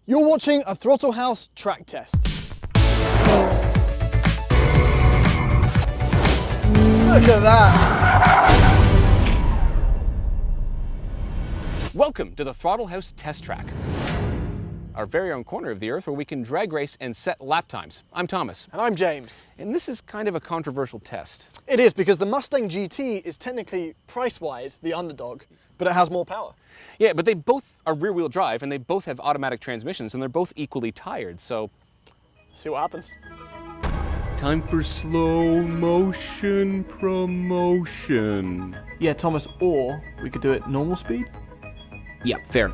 You're watching a Throttle House track test. Look at that. Welcome to the Throttle House test track, our very own corner of the earth where we can drag race and set lap times. I'm Thomas. And I'm James. And this is kind of a controversial test. It is, because the Mustang GT is technically, price-wise, the underdog, but it has more power. Yeah, but they both are rear-wheel drive and they both have automatic transmissions and they're both equally tired, so... See what happens. Time for slow motion promotion. Yeah, Thomas, or we could do it normal speed? Yeah, fair.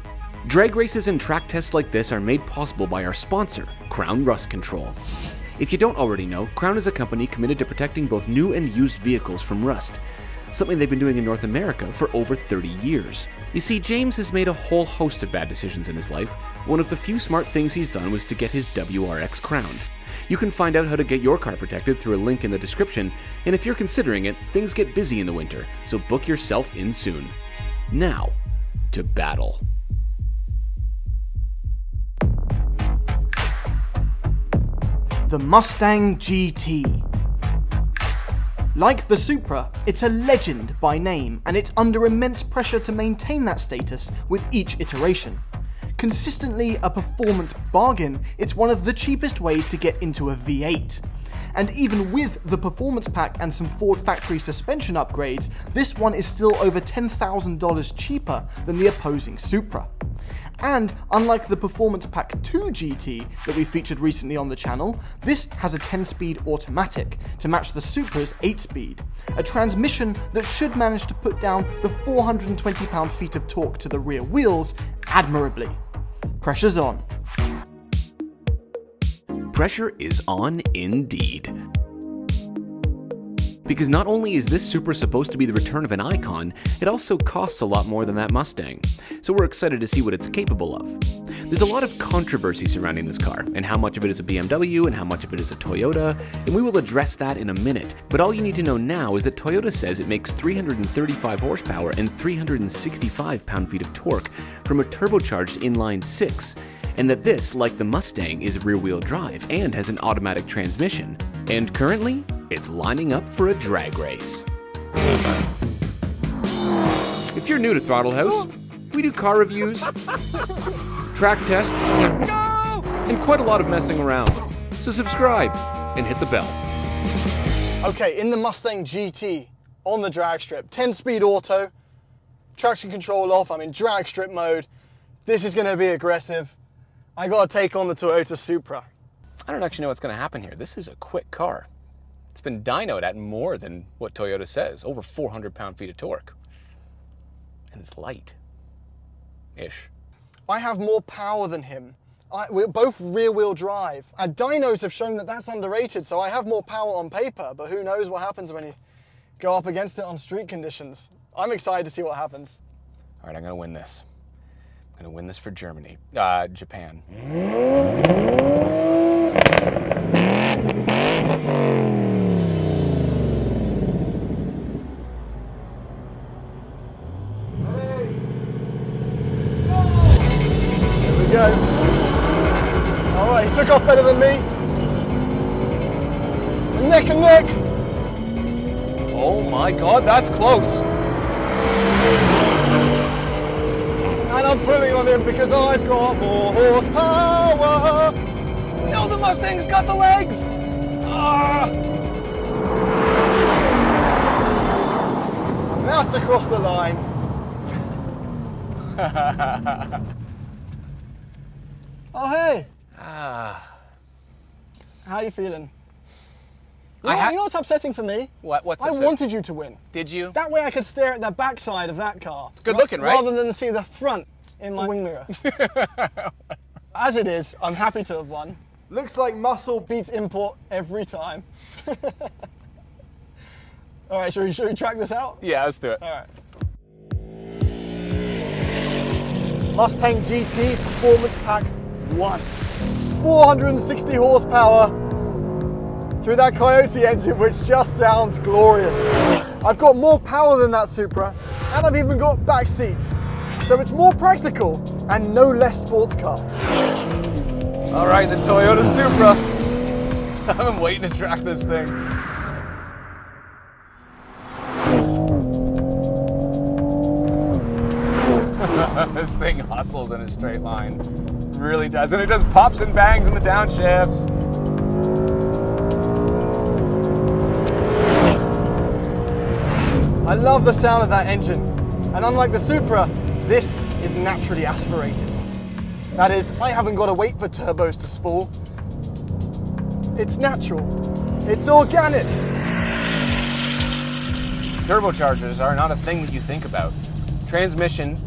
Drag races and track tests like this are made possible by our sponsor, Crown Rust Control. If you don't already know, Crown is a company committed to protecting both new and used vehicles from rust, something they've been doing in North America for over 30 years. You see, James has made a whole host of bad decisions in his life. One of the few smart things he's done was to get his WRX Crown. You can find out how to get your car protected through a link in the description, and if you're considering it, things get busy in the winter, so book yourself in soon. Now, to battle. The Mustang GT. Like the Supra, it's a legend by name, and it's under immense pressure to maintain that status with each iteration. Consistently a performance bargain, it's one of the cheapest ways to get into a V8. And even with the performance pack and some Ford factory suspension upgrades, this one is still over $10,000 cheaper than the opposing Supra. And unlike the Performance Pack 2 GT that we featured recently on the channel, this has a 10-speed automatic to match the Supra's 8-speed, a transmission that should manage to put down the 420 pound-feet of torque to the rear wheels admirably. Pressure's on. Pressure is on indeed. Because not only is this Supra supposed to be the return of an icon, it also costs a lot more than that Mustang, so we're excited to see what it's capable of. There's a lot of controversy surrounding this car, and how much of it is a BMW and how much of it is a Toyota, and we will address that in a minute. But all you need to know now is that Toyota says it makes 335 horsepower and 365 pound-feet of torque from a turbocharged inline 6, and that this, like the Mustang, is rear-wheel drive and has an automatic transmission. And currently, it's lining up for a drag race. If you're new to Throttle House, we do car reviews, track tests, and quite a lot of messing around. So subscribe and hit the bell. Okay, in the Mustang GT, on the drag strip, 10-speed auto, traction control off, I'm in drag strip mode. This is gonna be aggressive. I gotta take on the Toyota Supra. I don't actually know what's gonna happen here. This is a quick car. It's been dynoed at more than what Toyota says, over 400 pound-feet of torque. And it's light-ish. I have more power than him. We're both rear-wheel drive. And dynos have shown that that's underrated, so I have more power on paper, but who knows what happens when you go up against it on street conditions. I'm excited to see what happens. All right, I'm gonna win this. I'm gonna win this for Germany, Japan. Go. All right, he took off better than me. Neck and neck. Oh my God, that's close. And I'm pulling on him because I've got more horsepower. No, the Mustang's got the legs. Now it's across the line. Oh, hey. How are you feeling? You know what's upsetting for me? What's upsetting? I wanted you to win. Did you? That way I could stare at the backside of that car. It's good looking, right? Rather than see the front in my wing mirror. As it is, I'm happy to have won. Looks like muscle beats import every time. All right, should we track this out? Yeah, let's do it. All right. Mustang GT Performance Pack 1. 460 horsepower through that Coyote engine, which just sounds glorious. I've got more power than that Supra, and I've even got back seats. So it's more practical and no less sports car. All right, the Toyota Supra. I've been waiting to track this thing. This thing hustles in a straight line. It really does. And it does pops and bangs in the downshifts. I love the sound of that engine. And unlike the Supra, this is naturally aspirated. That is, I haven't got to wait for turbos to spool. It's natural. It's organic. Turbochargers are not a thing that you think about. Transmission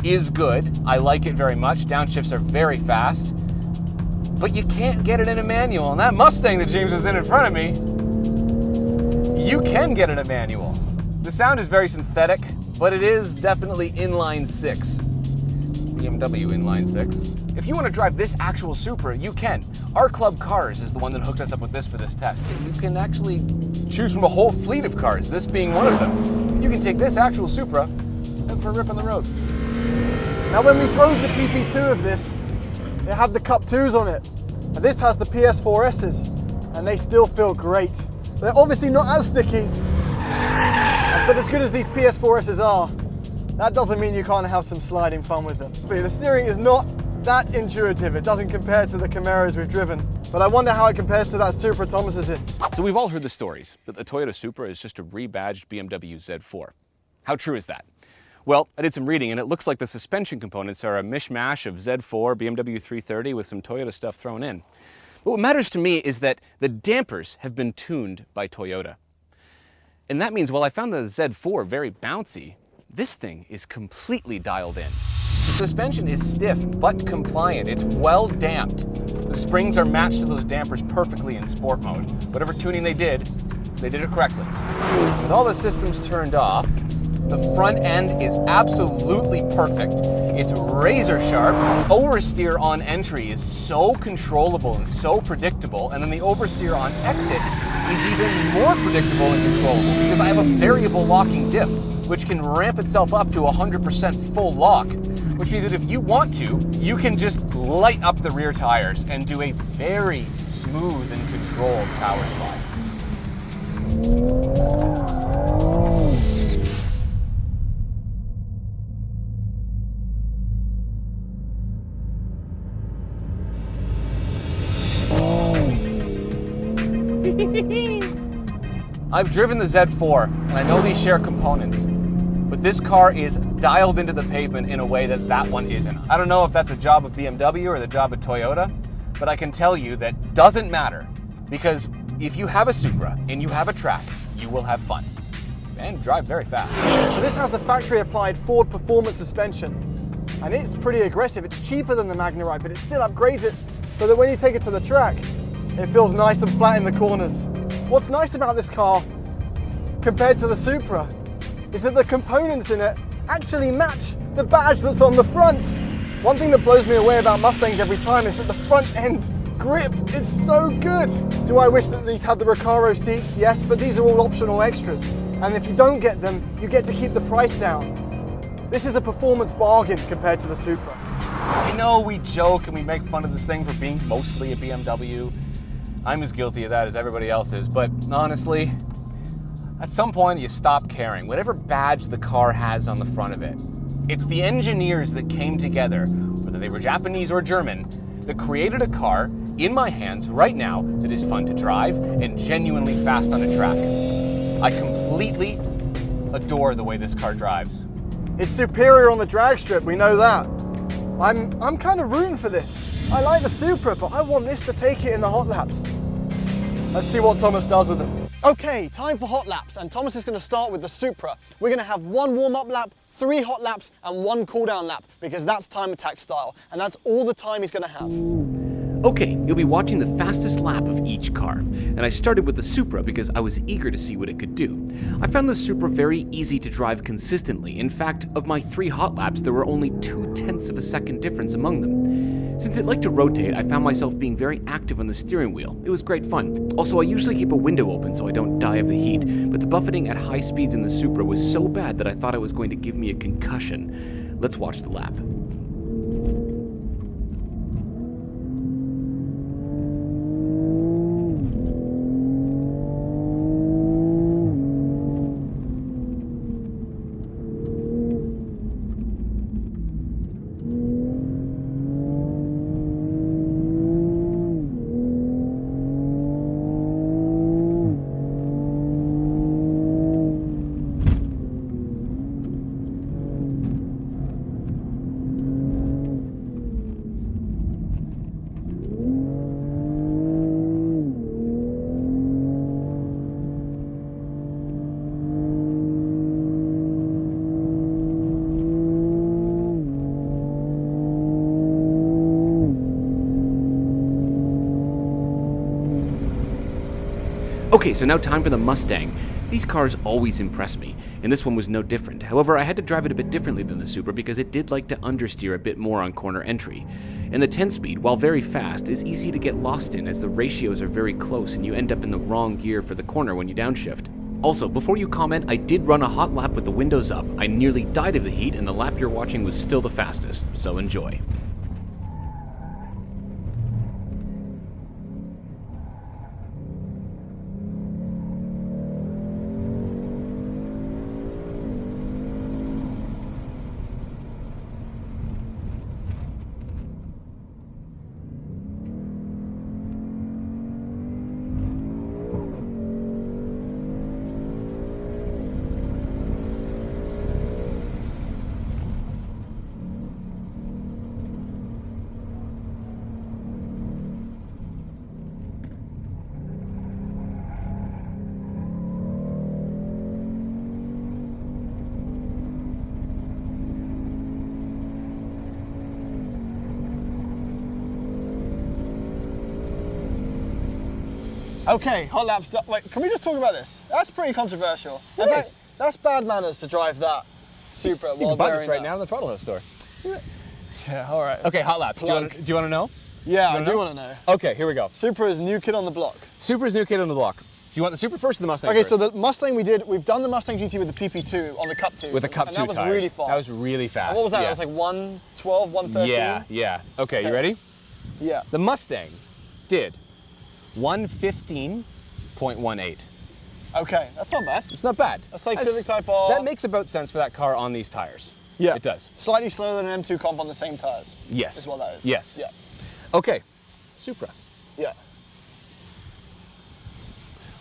is good. I like it very much. Downshifts are very fast. But you can't get it in a manual. And that Mustang that James was in front of me, you can get it in a manual. The sound is very synthetic, but it is definitely inline 6. BMW inline 6. If you want to drive this actual Supra, you can. Our Club Cars is the one that hooked us up with this for this test. You can actually choose from a whole fleet of cars, this being one of them. You can take this actual Supra for a rip on the road. Now when we drove the PP2 of this, it had the Cup 2s on it. And this has the PS4Ss, and they still feel great. They're obviously not as sticky, but as good as these PS4Ss are, that doesn't mean you can't have some sliding fun with them. But the steering is not that intuitive. It doesn't compare to the Camaros we've driven. But I wonder how it compares to that Supra Thomas is in. So we've all heard the stories that the Toyota Supra is just a rebadged BMW Z4. How true is that? Well, I did some reading and it looks like the suspension components are a mishmash of Z4, BMW 330 with some Toyota stuff thrown in. But what matters to me is that the dampers have been tuned by Toyota. And that means while I found the Z4 very bouncy, this thing is completely dialed in. The suspension is stiff but compliant. It's well damped. The springs are matched to those dampers perfectly in sport mode. Whatever tuning they did it correctly. With all the systems turned off, the front end is absolutely perfect. It's razor sharp. Oversteer on entry is so controllable and so predictable, and then the oversteer on exit is even more predictable and controllable because I have a variable locking diff, which can ramp itself up to 100% full lock, which means that if you want to, you can just light up the rear tires and do a very smooth and controlled power slide. I've driven the Z4, and I know these share components, but this car is dialed into the pavement in a way that that one isn't. I don't know if that's a job of BMW or the job of Toyota, but I can tell you that doesn't matter, because if you have a Supra and you have a track, you will have fun and drive very fast. So this has the factory applied Ford Performance suspension, and it's pretty aggressive. It's cheaper than the Magnarite, but it still upgrades it so that when you take it to the track, it feels nice and flat in the corners. What's nice about this car, compared to the Supra, is that the components in it actually match the badge that's on the front. One thing that blows me away about Mustangs every time is that the front end grip is so good. Do I wish that these had the Recaro seats? Yes, but these are all optional extras. And if you don't get them, you get to keep the price down. This is a performance bargain compared to the Supra. I know we joke and we make fun of this thing for being mostly a BMW. I'm as guilty of that as everybody else is, but honestly, at some point you stop caring. Whatever badge the car has on the front of it, it's the engineers that came together, whether they were Japanese or German, that created a car in my hands right now that is fun to drive and genuinely fast on a track. I completely adore the way this car drives. It's superior on the drag strip, we know that. I'm kind of rooting for this. I like the Supra, but I want this to take it in the hot laps. Let's see what Thomas does with them. Okay, time for hot laps, and Thomas is going to start with the Supra. We're going to have 1 warm-up lap, 3 hot laps, and 1 cool-down lap, because that's time attack style, and that's all the time he's going to have. Okay, you'll be watching the fastest lap of each car, and I started with the Supra because I was eager to see what it could do. I found the Supra very easy to drive consistently. In fact, of my 3 hot laps, there were only 0.2 of a second difference among them. Since it liked to rotate, I found myself being very active on the steering wheel. It was great fun. Also, I usually keep a window open so I don't die of the heat, but the buffeting at high speeds in the Supra was so bad that I thought it was going to give me a concussion. Let's watch the lap. Okay, so now time for the Mustang. These cars always impress me, and this one was no different. However, I had to drive it a bit differently than the Supra because it did like to understeer a bit more on corner entry. And the 10-speed, while very fast, is easy to get lost in as the ratios are very close and you end up in the wrong gear for the corner when you downshift. Also, before you comment, I did run a hot lap with the windows up. I nearly died of the heat, and the lap you're watching was still the fastest, so enjoy. Okay, hot lap stuff. Wait, can we just talk about this? That's pretty controversial. In fact, that's bad manners to drive that Supra while buy wearing this right that. now in the Throttle House store. Yeah, all right. Okay, hot laps. Do you want to know? Yeah, I do want to know. Okay, here we go. Supra's new kid on the block. Supra's new kid on the block. Do you want the Supra first or the Mustang Okay, first? so the Mustang we've done the Mustang GT with the PP2 on the Cup 2. With the Cup 2 and that was tires. really fast. That was really fast. And what was that? Yeah. It was like 112, 113? Yeah. Okay, you ready? Yeah. The Mustang did 115.18. Okay, that's not bad. It's not bad. That's like Civic Type R. That makes about sense for that car on these tires. Yeah. It does. Slightly slower than an M2 comp on the same tires. Yes. Is what that is. Yes. Yeah. Okay, Supra. Yeah.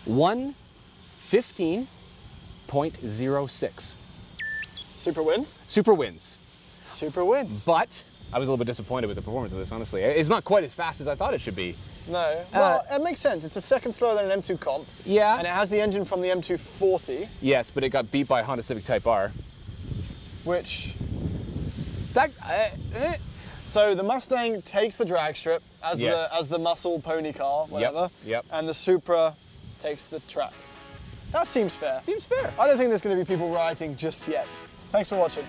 115.06. Supra wins? Supra wins. Supra wins. But I was a little bit disappointed with the performance of this, honestly. It's not quite as fast as I thought it should be. No. Well, it makes sense. It's a second slower than an M2 comp. Yeah. And it has the engine from the M240, Yes, but it got beat by a Honda Civic Type R. which... That, So the Mustang takes the drag strip as Yes. the muscle pony car, whatever. Yep. And the Supra takes the track. That seems fair. Seems fair. I don't think there's going to be people rioting just yet. Thanks for watching.